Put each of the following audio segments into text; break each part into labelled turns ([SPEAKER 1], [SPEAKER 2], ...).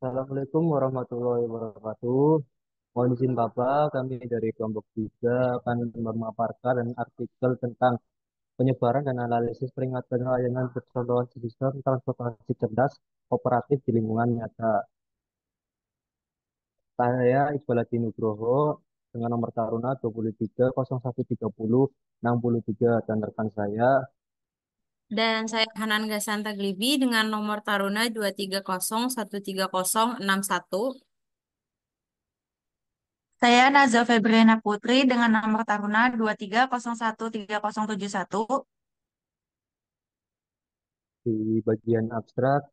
[SPEAKER 1] Assalamualaikum warahmatullahi wabarakatuh. Mohon izin Bapak, kami dari kelompok 3 akan memaparkan artikel tentang penyebaran dan analisis peringatan layanan percontohan sistem transportasi cerdas kooperatif di lingkungan nyata. Saya Iqbal Hadi Nugroho dengan nomor taruna 23 0130 63 dan rekan saya.
[SPEAKER 2] Dan saya Hanan Gasanta Glibi dengan nomor taruna 230130161.
[SPEAKER 3] Saya Naza Febriana Putri dengan nomor taruna 23013071.
[SPEAKER 1] Di bagian abstrak,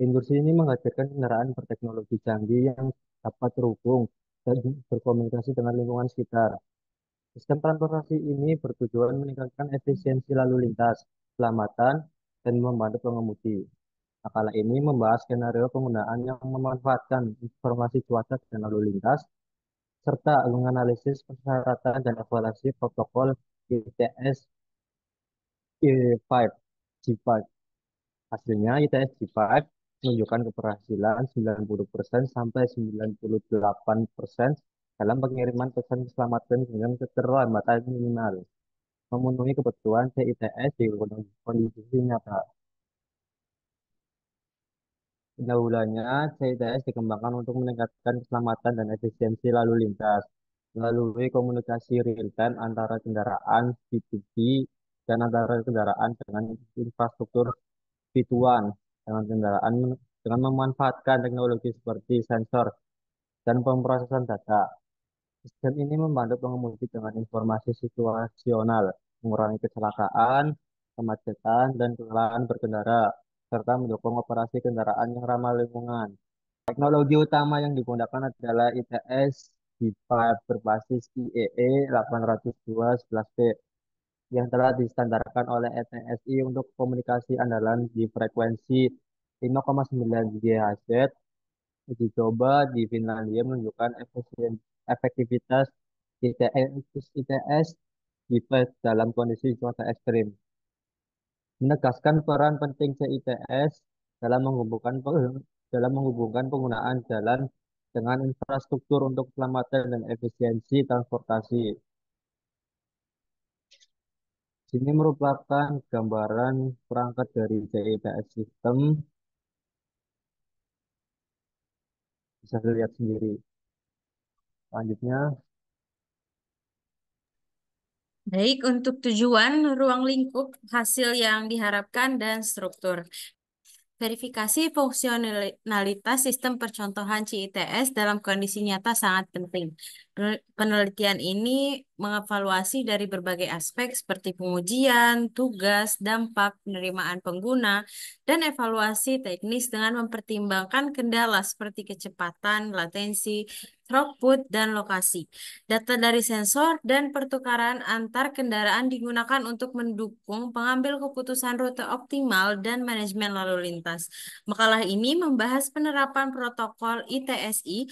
[SPEAKER 1] industri ini menghadirkan kendaraan berteknologi canggih yang dapat terhubung dan berkomunikasi dengan lingkungan sekitar. Sistem transportasi ini bertujuan meningkatkan efisiensi lalu lintas, keselamatan, dan membantu pengemudi. Makalah ini membahas skenario penggunaan yang memanfaatkan informasi cuaca dan lalu lintas, serta menganalisis persyaratan dan evaluasi protokol ITS E5, G5. Hasilnya ITS G5 menunjukkan keberhasilan 90% sampai 98% dalam pengiriman pesan keselamatan dengan keterlambatan minimal, memenuhi kebutuhan CITS di kondisi nyata. Pendahulunya, CITS dikembangkan untuk meningkatkan keselamatan dan efisiensi lalu lintas melalui komunikasi real-time antara kendaraan B2B dan antara kendaraan dengan infrastruktur B2 dengan kendaraan dengan memanfaatkan teknologi seperti sensor dan pemrosesan data. Sistem ini membantu pengemudi dengan informasi situasional, mengurangi kecelakaan, kemacetan, dan kelelahan berkendara, serta mendukung operasi kendaraan yang ramah lingkungan. Teknologi utama yang digunakan adalah ITS D5 berbasis IEE 802.11p yang telah distandarkan oleh ETSI untuk komunikasi andalan di frekuensi 5,9 GHz. Uji coba di Finlandia menunjukkan efektivitas ITS device dalam kondisi cuaca ekstrim, menegaskan peran penting CITS dalam menghubungkan penggunaan jalan dengan infrastruktur untuk keselamatan dan efisiensi transportasi. Sini merupakan gambaran perangkat dari CITS sistem, bisa dilihat sendiri. Selanjutnya,
[SPEAKER 2] Baik, untuk tujuan, ruang lingkup, hasil yang diharapkan, dan struktur. Verifikasi fungsionalitas sistem percontohan CITS dalam kondisi nyata sangat penting. Penelitian ini mengevaluasi dari berbagai aspek seperti pengujian, tugas, dampak, penerimaan pengguna, dan evaluasi teknis dengan mempertimbangkan kendala seperti kecepatan, latensi, throughput, dan lokasi. Data dari sensor dan pertukaran antar kendaraan digunakan untuk mendukung pengambil keputusan rute optimal dan manajemen lalu lintas. Makalah ini membahas penerapan protokol ITSI,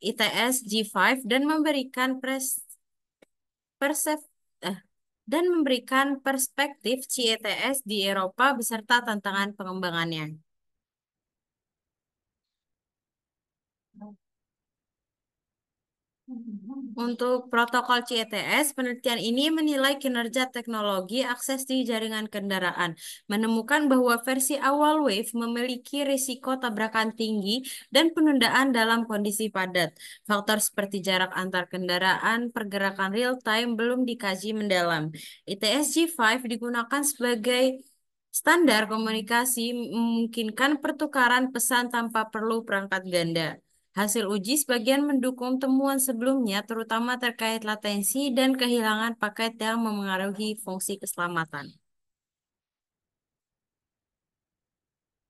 [SPEAKER 2] ITS G5 dan memberikan persep- eh, dan memberikan perspektif CITS di Eropa beserta tantangan pengembangannya. Untuk protokol CETS, penelitian ini menilai kinerja teknologi akses di jaringan kendaraan, menemukan bahwa versi awal Wave memiliki risiko tabrakan tinggi dan penundaan dalam kondisi padat. Faktor seperti jarak antar kendaraan, pergerakan real-time belum dikaji mendalam. ITS G5 digunakan sebagai standar komunikasi memungkinkan pertukaran pesan tanpa perlu perangkat ganda. Hasil uji sebagian mendukung temuan sebelumnya, terutama terkait latensi dan kehilangan paket yang memengaruhi fungsi keselamatan.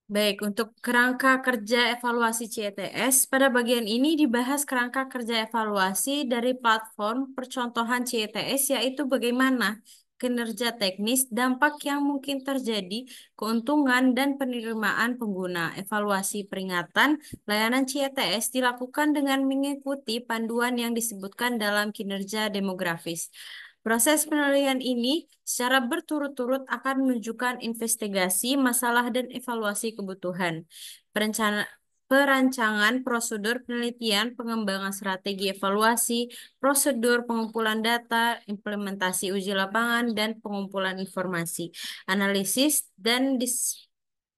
[SPEAKER 2] Baik, untuk kerangka kerja evaluasi CETS, pada bagian ini dibahas kerangka kerja evaluasi dari platform percontohan CETS, yaitu bagaimana kinerja teknis, dampak yang mungkin terjadi, keuntungan, dan penerimaan pengguna. Evaluasi peringatan layanan CETS dilakukan dengan mengikuti panduan yang disebutkan dalam kinerja demografis. Proses penilaian ini secara berturut-turut akan menunjukkan investigasi, masalah, dan evaluasi kebutuhan. Perencana, perancangan prosedur penelitian, pengembangan strategi evaluasi, prosedur pengumpulan data, implementasi uji lapangan, dan pengumpulan informasi, analisis, dan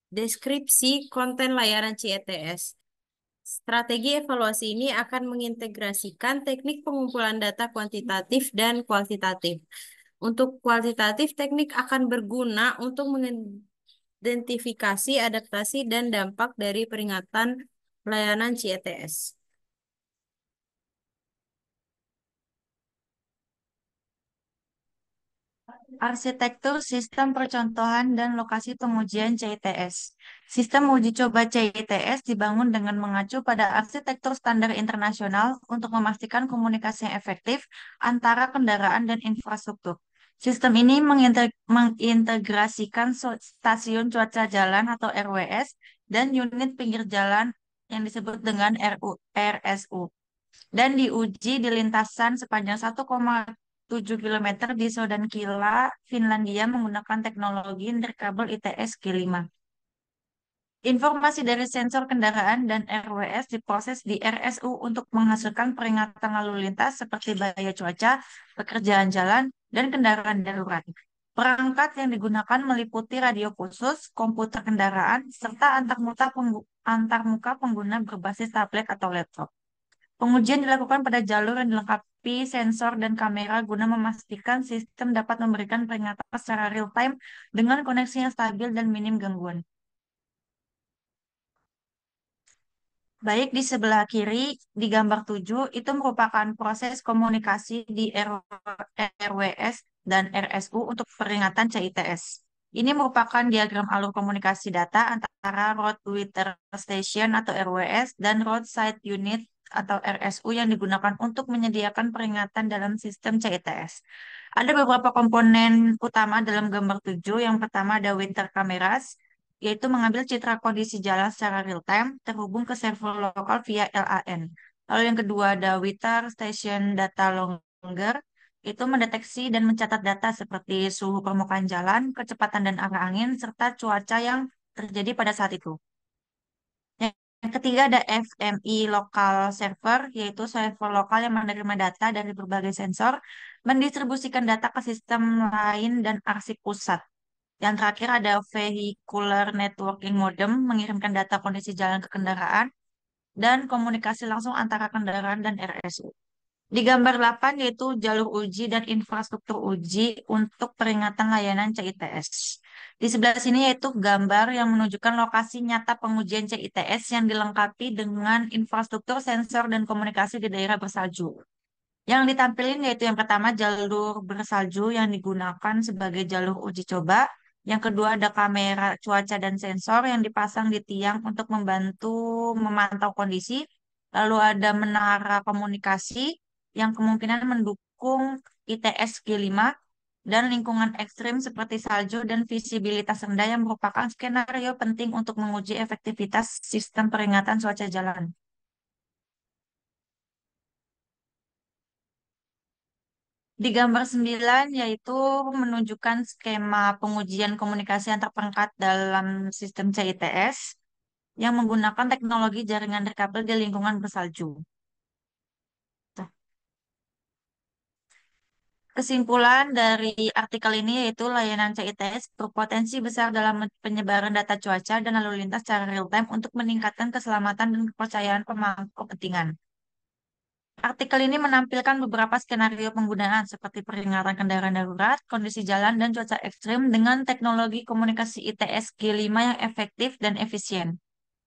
[SPEAKER 2] deskripsi konten layanan CETS. Strategi evaluasi ini akan mengintegrasikan teknik pengumpulan data kuantitatif dan kualitatif. Untuk kualitatif, teknik akan berguna untuk mengidentifikasi adaptasi dan dampak dari peringatan layanan CETS.
[SPEAKER 3] Arsitektur sistem percontohan dan lokasi pengujian CITS. Sistem uji coba CITS dibangun dengan mengacu pada arsitektur standar internasional untuk memastikan komunikasi yang efektif antara kendaraan dan infrastruktur. Sistem ini mengintegrasikan stasiun cuaca jalan atau RWS dan unit pinggir jalan yang disebut dengan RSU dan diuji di lintasan sepanjang 1,7 kilometer di Sodankylä, Finlandia menggunakan teknologi nirkabel ITS G5. Informasi dari sensor kendaraan dan RWS diproses di RSU untuk menghasilkan peringatan lalu lintas seperti bahaya cuaca, pekerjaan jalan, dan kendaraan darurat. Perangkat yang digunakan meliputi radio khusus, komputer kendaraan, serta antarmuka pengguna berbasis tablet atau laptop. Pengujian dilakukan pada jalur yang dilengkapi sensor dan kamera guna memastikan sistem dapat memberikan peringatan secara real time dengan koneksi yang stabil dan minim gangguan. Baik di sebelah kiri di gambar 7 itu merupakan proses komunikasi di RWS dan RSU untuk peringatan CITS. Ini merupakan diagram alur komunikasi data antara Road Weather Station atau RWS dan Roadside Unit atau RSU yang digunakan untuk menyediakan peringatan dalam sistem CITS. Ada beberapa komponen utama dalam gambar 7. Yang pertama ada winter cameras, yaitu mengambil citra kondisi jalan secara real time terhubung ke server lokal via LAN. Lalu yang kedua ada Weather Station Data Logger, itu mendeteksi dan mencatat data seperti suhu permukaan jalan, kecepatan dan arah angin, serta cuaca yang terjadi pada saat itu. Yang ketiga ada FMI Local Server, yaitu server lokal yang menerima data dari berbagai sensor, mendistribusikan data ke sistem lain dan arsip pusat. Yang terakhir ada Vehicular Networking Modem, mengirimkan data kondisi jalan ke kendaraan, dan komunikasi langsung antara kendaraan dan RSU. Di gambar 8 yaitu jalur uji dan infrastruktur uji untuk peringatan layanan CITS. Di sebelah sini yaitu gambar yang menunjukkan lokasi nyata pengujian CITS yang dilengkapi dengan infrastruktur sensor dan komunikasi di daerah bersalju. Yang ditampilkan yaitu yang pertama jalur bersalju yang digunakan sebagai jalur uji coba. Yang kedua ada kamera cuaca dan sensor yang dipasang di tiang untuk membantu memantau kondisi. Lalu ada menara komunikasi yang kemungkinan mendukung ITS G5 dan lingkungan ekstrim seperti salju dan visibilitas rendah yang merupakan skenario penting untuk menguji efektivitas sistem peringatan cuaca jalan. Di gambar 9 yaitu menunjukkan skema pengujian komunikasi antar perangkat dalam sistem CITS yang menggunakan teknologi jaringan nirkabel di lingkungan bersalju. Tuh. Kesimpulan dari artikel ini yaitu layanan CITS berpotensi besar dalam penyebaran data cuaca dan lalu lintas secara real time untuk meningkatkan keselamatan dan kepercayaan pemangku kepentingan. Artikel ini menampilkan beberapa skenario penggunaan seperti peringatan kendaraan darurat, kondisi jalan, dan cuaca ekstrim dengan teknologi komunikasi ITS G5 yang efektif dan efisien.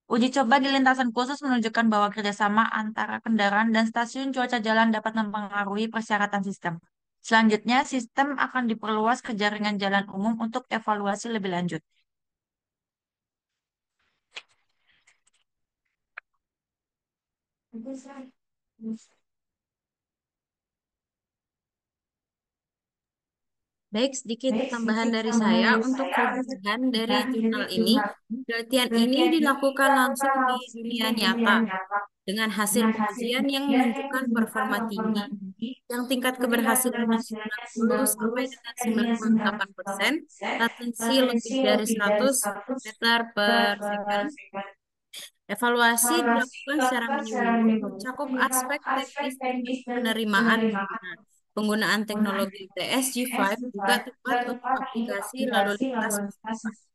[SPEAKER 3] Uji coba di lintasan khusus menunjukkan bahwa kerjasama antara kendaraan dan stasiun cuaca jalan dapat mempengaruhi persyaratan sistem. Selanjutnya, sistem akan diperluas ke jaringan jalan umum untuk evaluasi lebih lanjut.
[SPEAKER 2] Baik, sedikit tambahan dari saya untuk kelebihan dari jurnal ini. Penelitian ini dilakukan langsung di dunia nyata dengan hasil pengujian yang menunjukkan performa tinggi yang tingkat keberhasilannya 90 sampai dengan 98%, latensi lebih dari 100 meter per second, Evaluasi dilakukan secara menyeluruh, mencakup aspek teknis seperti penerimaan dana. Penggunaan teknologi ITS G5 juga tepat untuk aplikasi lalu lintas masa depan.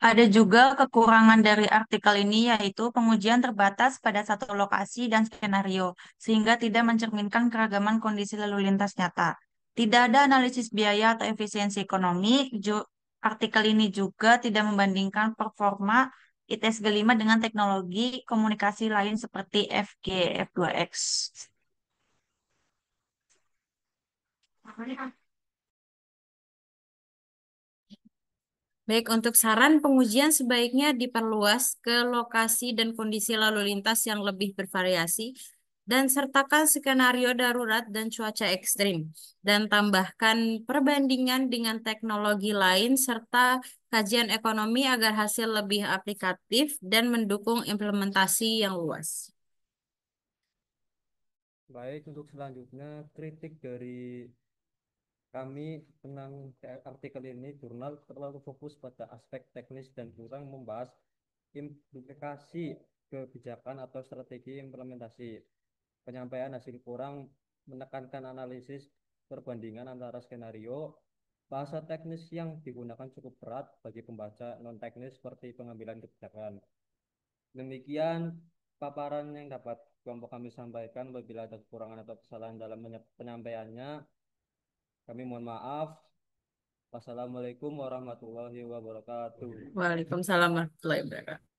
[SPEAKER 3] Ada juga kekurangan dari artikel ini, yaitu pengujian terbatas pada satu lokasi dan skenario, sehingga tidak mencerminkan keragaman kondisi lalu lintas nyata. Tidak ada analisis biaya atau efisiensi ekonomi. Artikel ini juga tidak membandingkan performa ITS G5 dengan teknologi komunikasi lain seperti FG, F2X.
[SPEAKER 2] Baik, untuk saran pengujian sebaiknya diperluas ke lokasi dan kondisi lalu lintas yang lebih bervariasi dan sertakan skenario darurat dan cuaca ekstrim dan tambahkan perbandingan dengan teknologi lain serta kajian ekonomi agar hasil lebih aplikatif dan mendukung implementasi yang luas.
[SPEAKER 1] Baik, untuk selanjutnya kritik dari kami tentang artikel ini, jurnal terlalu fokus pada aspek teknis dan kurang membahas implikasi kebijakan atau strategi implementasi. Penyampaian hasil kurang menekankan analisis perbandingan antara skenario. Bahasa teknis yang digunakan cukup berat bagi pembaca non-teknis seperti pengambilan kebijakan. Demikian paparan yang dapat kelompok kami sampaikan. Apabila ada kekurangan atau kesalahan dalam penyampaiannya, kami mohon maaf. Wassalamualaikum warahmatullahi wabarakatuh.
[SPEAKER 2] Waalaikumsalam warahmatullahi wabarakatuh.